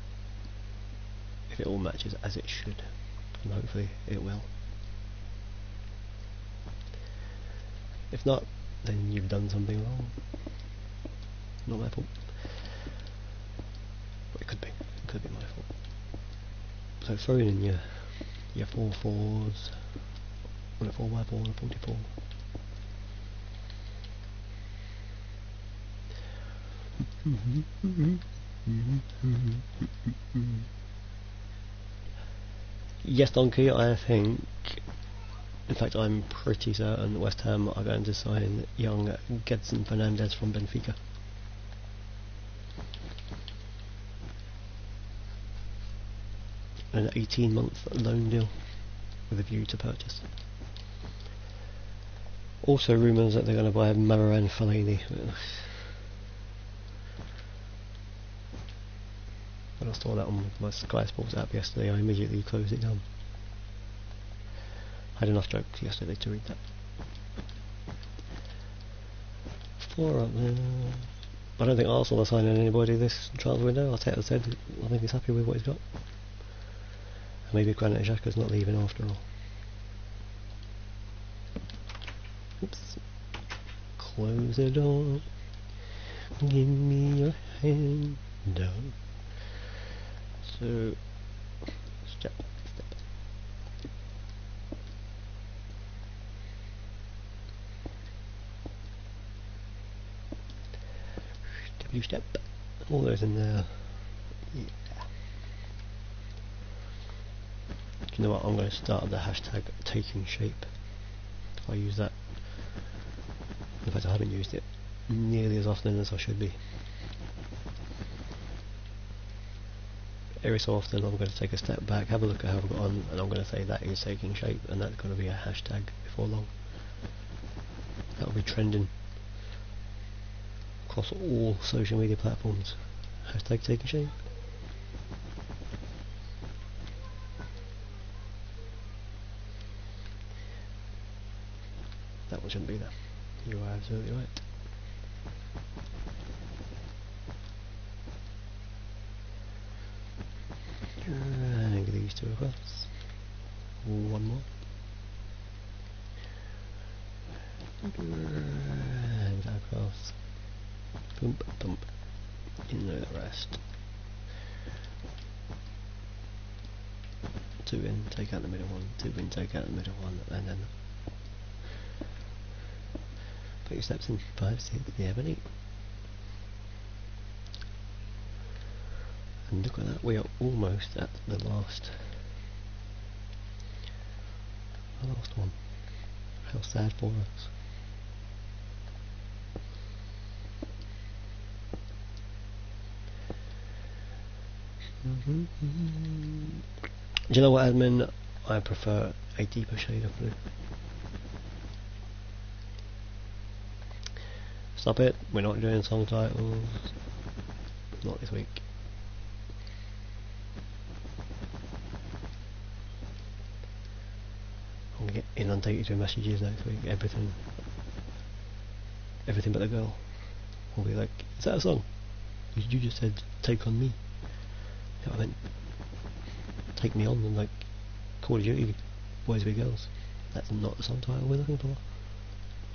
if it all matches as it should, and hopefully it will. If not, then you've done something wrong. Not my fault. But it could be my fault. So throwing in your 4/4s, and a 4x4 and a 44. Yes, Donkey, I think, in fact I'm pretty certain West Ham are going to sign young Gedson Fernandez from Benfica. An 18-month loan deal with a view to purchase. Also rumours that they're going to buy Marouane Fellaini. When I saw that on my Sky Sports app yesterday, I immediately closed it down. I had enough jokes yesterday to read that. 4 up there. I don't think Arsenal are signing anybody this transfer window. Arteta said I think he's happy with what he's got. And maybe Granit Xhaka's not leaving after all. Oops. Close the door. Give me your hand down. So, step. W step. All those in there. Yeah. You know what? I'm going to start the hashtag taking shape. I use that. In fact, I haven't used it nearly as often as I should be. Every so often I'm going to take a step back, have a look at how I've got on, and I'm going to say that is taking shape, and that's going to be a hashtag before long. That'll be trending across all social media platforms. Hashtag taking shape. That one shouldn't be there. You are absolutely right. And these two across. One more. And across. Bump, bump. In the rest. 2 in, take out the middle one. 2 in, take out the middle one, and then put your steps in. 5, 6, 7, 8. And look at that, we are almost at the last one. How sad for us. Do you know what, admin? I prefer a deeper shade of blue. Stop it, we're not doing song titles. Not this week. I'm gonna get inundated with messages next week. Everything but the girl will be like, is that a song? You just said take on me. Yeah, I meant take me on, and like Call of Duty Boys v Girls. That's not the song title we're looking for.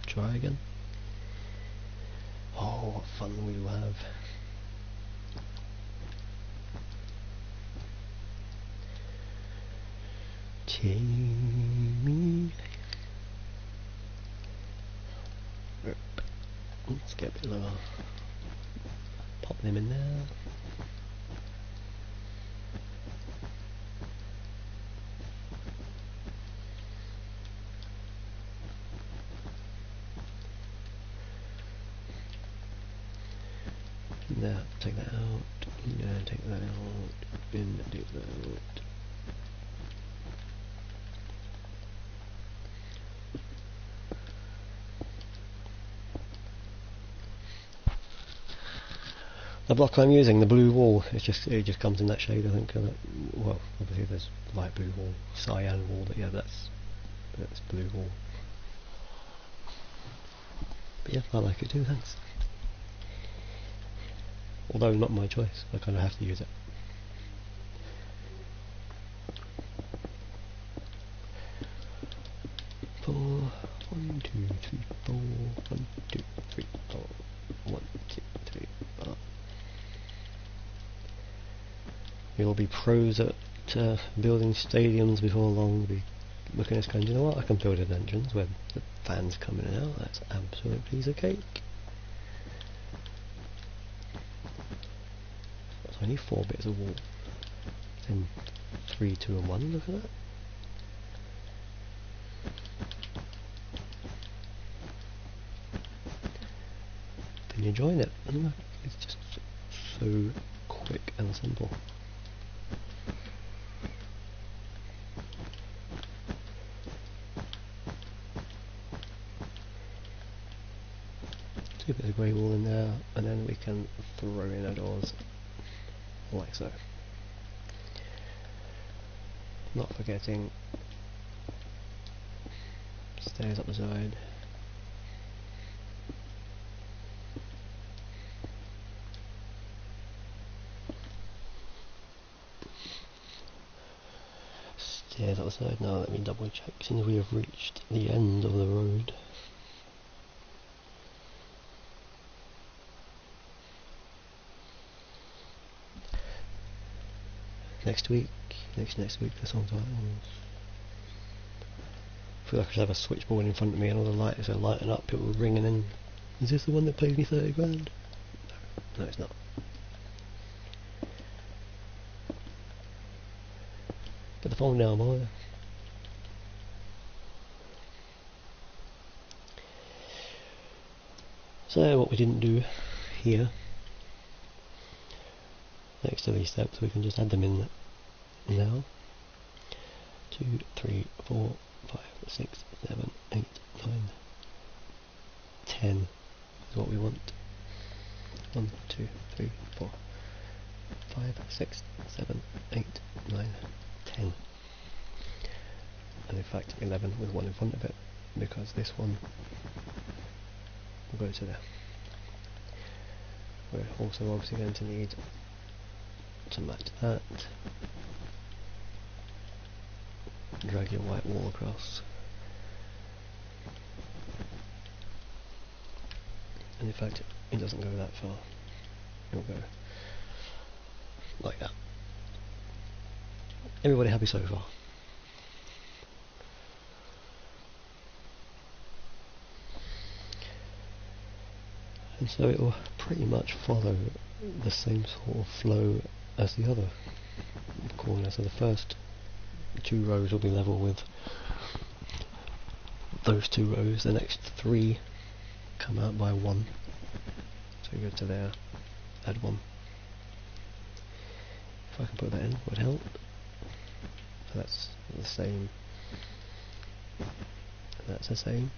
Try again. Oh, what fun we will have. Take me. Let's get a bit lower. Pop them in there. Now take that out. Yeah, take that out. Then take that out. The block I'm using, the blue wall, it just comes in that shade, I think. Well, obviously there's light blue wall, cyan wall, but yeah, that's blue wall. But yeah, I like it too, thanks. Although not my choice, I kind of have to use it. Four, 1, 2, 3, 4, 1, 2, 3, 4, 1, 2, 3, 4. We'll be pros at building stadiums before long. We'll be looking at this going, you know what, I can build an entrance where the fans come in and out. That's absolute piece of cake. That's only 4 bits of wall. Then 3, 2 and 1, look at that. Then you join it. It's just so quick and simple. A bit of grey wall in there, and then we can throw in our doors like so. Not forgetting stairs up the side. Stairs up the side. Now let me double check, since we have reached the end of the road. Next week, next week, the song titles. I feel like I should have a switchboard in front of me and all the lights are lighting up, people are ringing in. Is this the one that pays me 30 grand? No, it's not. Put the phone down, boy. So what we didn't do here, next to these steps, we can just add them in now. 2, 3, 4, 5, 6, 7, 8, 9, 10 is what we want. 1, 2, 3, 4, 5, 6, 7, 8, 9, 10. And in fact 11 with 1 in front of it, because this one will go to there. We're also obviously going to need to match that. Drag your white wall across. And in fact it doesn't go that far. It'll go like that. Everybody happy so far? And so it will pretty much follow the same sort of flow as the other corner. So the first 2 rows will be level with those 2 rows, the next 3 come out by 1. So you go to there, add 1. If I can put that in, would help. So that's the same. And that's the same.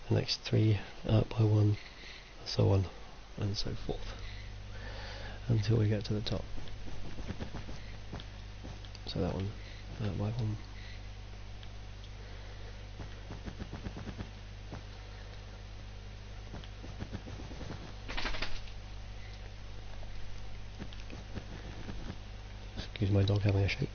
The next 3 up by 1, so on and so forth, until we get to the top. So that one out by 1. Excuse my dog having a shake.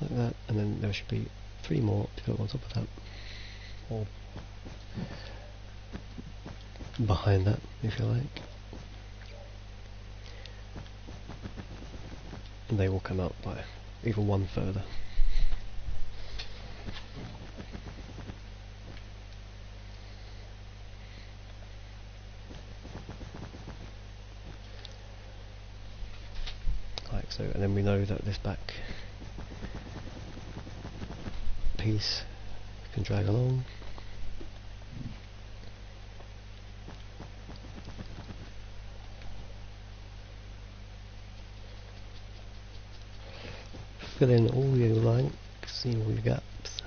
Like that, and then there should be 3 more to go on top of that, or behind that, if you like. And they will come out by even 1 further. Like so, and then we know that this back piece can drag along. Fill in all your blanks, see all your gaps.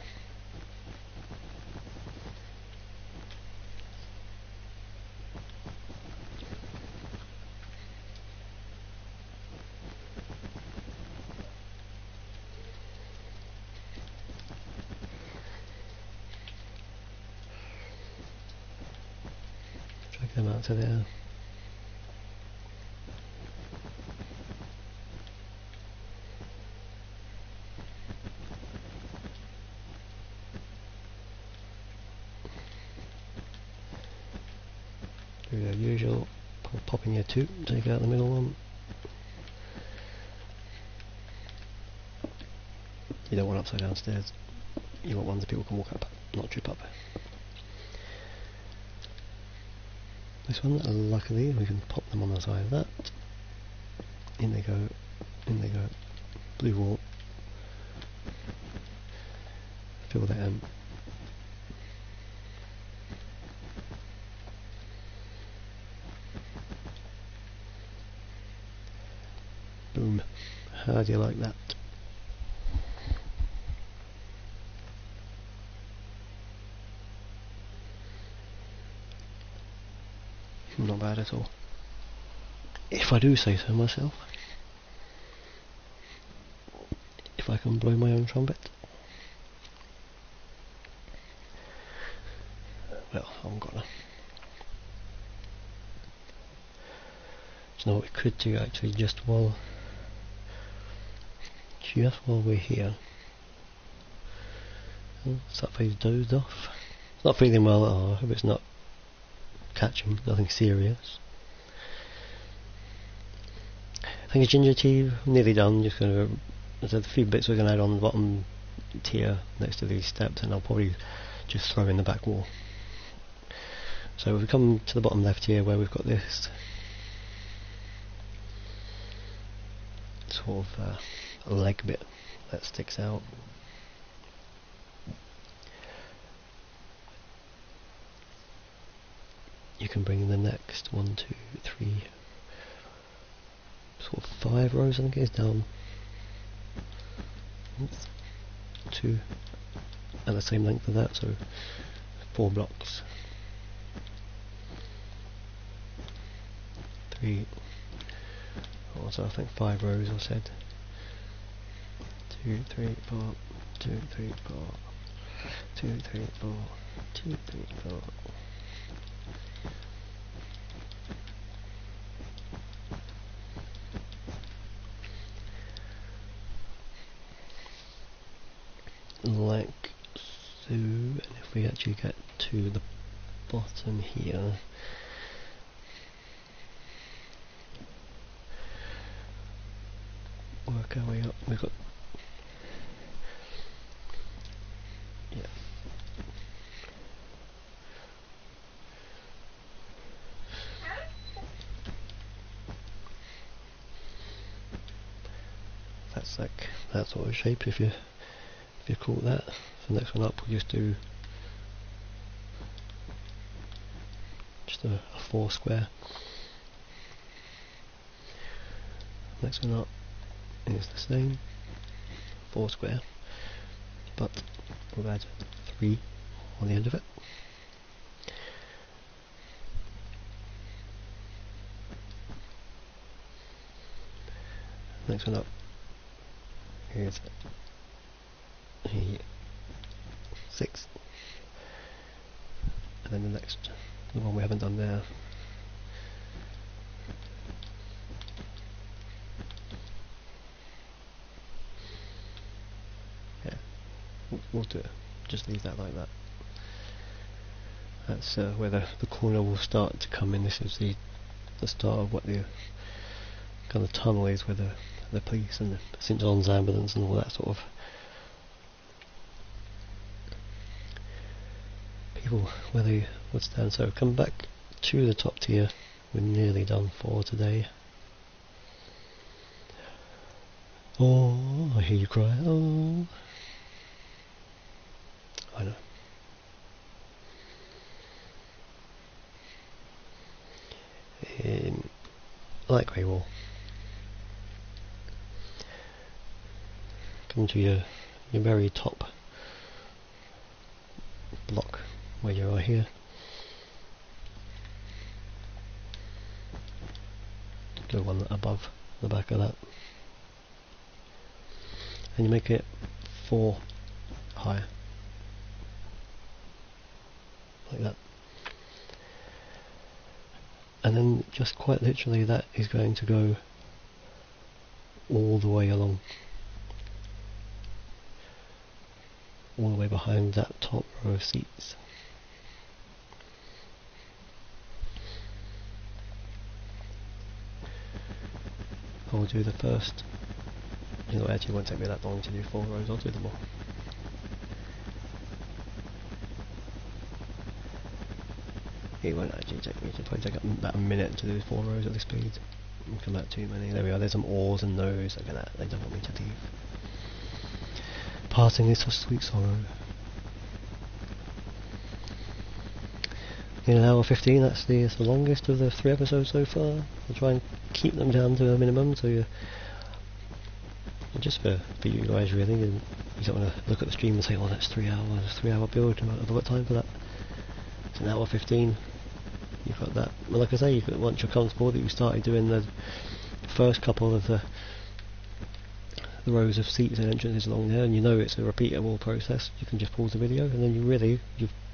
Drag them out to there. Do the usual, pop in your 2, take out the middle one. You don't want upside down stairs. You want ones that people can walk up, not trip up. This one, luckily, we can pop them on the side of that. In they go, in they go. Blue wall. Fill that in. Boom. How do you like that? Not bad at all, if I do say so myself. If I can blow my own trumpet. Well, I'm gonna. So now what we could do actually, just while we're here. That face dozed off. It's not feeling well. Oh, I hope it's not catching, nothing serious. I think a ginger tea, nearly done. Just going to, there's a few bits we're going to add on the bottom tier next to these steps, and I'll probably just throw in the back wall. So if we come to the bottom left here where we've got this sort of leg bit that sticks out. You can bring in the next 1, 2, 3, sort of 5 rows, I think it is, down. 2 at the same length of that, so 4 blocks. 3, also I think 5 rows I said. 2, 3, 4, 2, 3, 4, 2, 3, 4, 2, 3, 4. Like so, and if we actually get to the bottom here, work our way up. We've got, yeah, that's like that sort of shape if you call it that. So next one up we'll just do just a 4 square. Next one up is the same 4 square, but we'll add 3 on the end of it. Next one up is a 6, and then the one we haven't done there, yeah, we'll do it, just leave that like that. That's where the corner will start to come in. This is the start of what the kind of tunnel is, where the police and the St John's ambulance and all that sort of people where they would stand. So come back to the top tier. We're nearly done for today. Oh, I hear you cry. Oh, I know. Like grey wall. Come to your very top block where you are here. Do one above the back of that, and you make it 4 higher, like that. And then just quite literally that is going to go all the way along, all the way behind that top row of seats. I'll do the first, you know, actually it won't take me that long to do 4 rows, I'll do them all. It won't actually take me, it'll probably take about a minute to do 4 rows at this speed. It'll come out too many. There we are, there's some awes and no's, look at that, they don't want me to leave. Parting is for sweet sorrow. In 1 hour 15, that's the longest of the 3 episodes so far. I'll try and keep them down to a minimum, so just for you guys really, and you don't want to look at the stream and say, oh that's 3 hours, 3-hour build, I've got time for that. It's 1 hour 15, you've got that. Well, like I say, once you're comfortable that you started doing the first couple of the rows of seats and entrances along there, and you know it's a repeatable process, you can just pause the video, and then you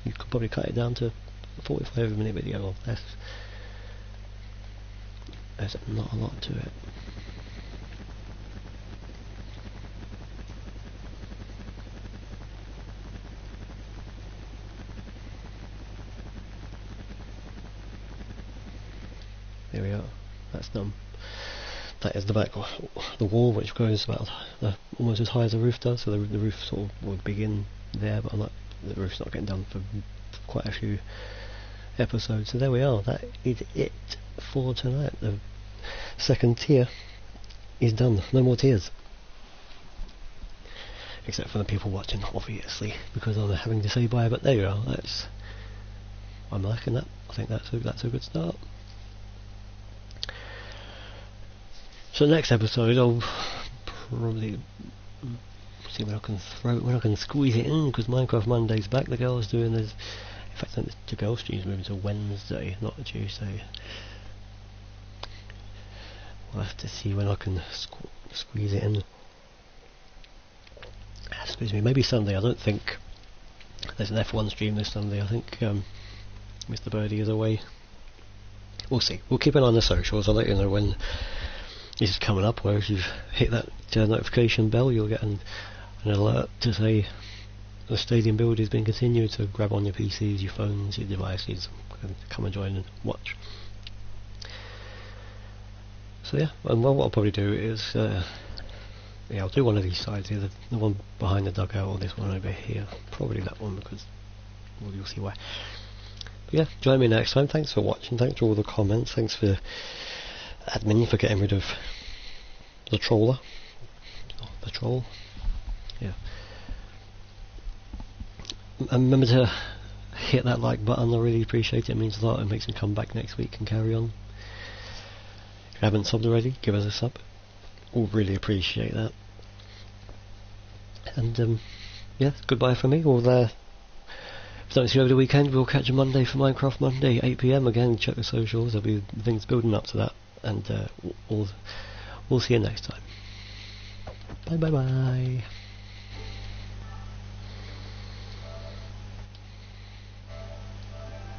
can probably cut it down to a 45-minute video or less. There's not a lot to it. There we are, that's done. That is the back, the wall, which goes about almost as high as the roof does, so the roof sort of would begin there, but the roof's not getting done for quite a few episodes. So there we are, that is it for tonight. The second tier is done, no more tiers. Except for the people watching, obviously, because I'm having to say bye, but there you are, I'm liking that. I think that's a good start. So next episode I'll probably see when I can squeeze it in, because Minecraft Monday's back. The girl's doing this. In fact, the girls' stream's moving to Wednesday, not Tuesday. We'll have to see when I can squeeze it in. Excuse me, maybe Sunday. I don't think there's an F1 stream this Sunday. I think Mr. Birdie is away. We'll see. We'll keep an eye on the socials. I'll let you know when this is coming up, where if you've hit that notification bell, you'll get an alert to say the stadium build has been continued, so grab on your PCs, your phones, your devices, and come and join and watch. So yeah, and what I'll probably do is, I'll do one of these sides, either the one behind the dugout or this one over here. Probably that one, because well, you'll see why. But yeah, join me next time. Thanks for watching, thanks for all the comments, thanks for admin for getting rid of the troller. the troll. Yeah. And remember to hit that like button. I really appreciate it. It means a lot. It makes me come back next week and carry on. If you haven't subbed already, give us a sub. We'll really appreciate that. And yeah, goodbye from me. We'll if you don't see you over the weekend, we'll catch you Monday for Minecraft Monday, 8 PM. Again, check the socials. There'll be things building up to that. And we'll see you next time. Bye bye bye.